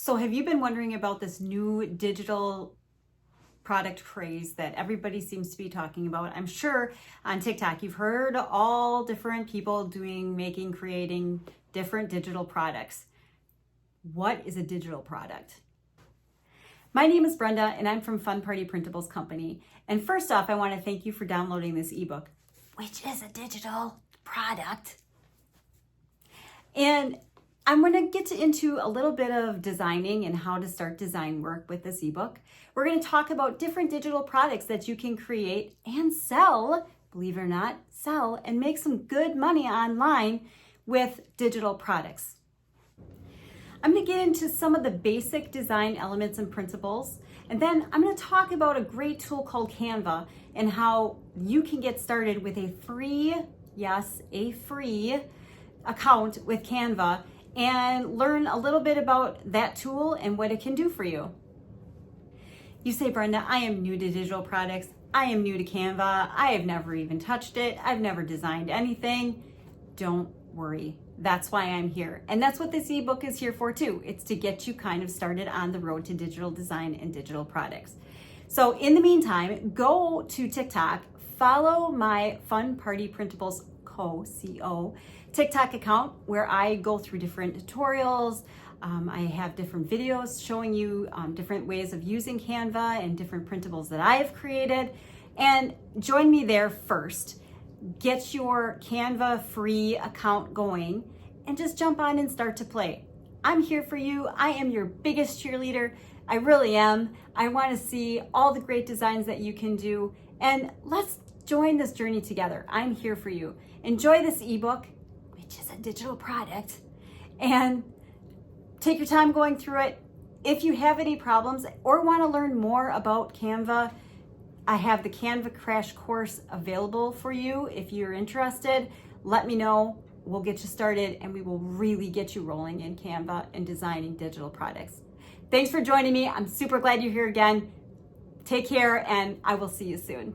So have you been wondering about this new digital product craze that everybody seems to be talking about? I'm sure on TikTok you've heard all different people creating different digital products. What is a digital product? My name is Brenda and I'm from Fun Party Printables Company. And first off, I want to thank you for downloading this ebook, which is a digital product. And I'm going to get into a little bit of designing and how to start design work with this ebook. We're going to talk about different digital products that you can create and sell, believe it or not, sell and make some good money online with digital products. I'm going to get into some of the basic design elements and principles, and then I'm going to talk about a great tool called Canva and how you can get started with a free, yes, a free account with Canva and learn a little bit about that tool and what it can do for you. You say, Brenda, I am new to digital products. I am new to Canva. I have never even touched it. I've never designed anything. Don't worry. That's why I'm here. And that's what this ebook is here for too. It's to get you kind of started on the road to digital design and digital products. So in the meantime, go to TikTok, follow my Fun Party Printables Co TikTok account where I go through different tutorials. I have different videos showing you different ways of using Canva and different printables that I have created. And join me there first. Get your Canva free account going and just jump on and start to play. I'm here for you. I am your biggest cheerleader. I really am. I want to see all the great designs that you can do, and let's join this journey together. I'm here for you. Enjoy this ebook, which is a digital product, and take your time going through it. If you have any problems or want to learn more about Canva, I have the Canva crash course available for you. If you're interested, let me know. We'll get you started and we will really get you rolling in Canva and designing digital products. Thanks for joining me. I'm super glad you're here again. Take care and I will see you soon.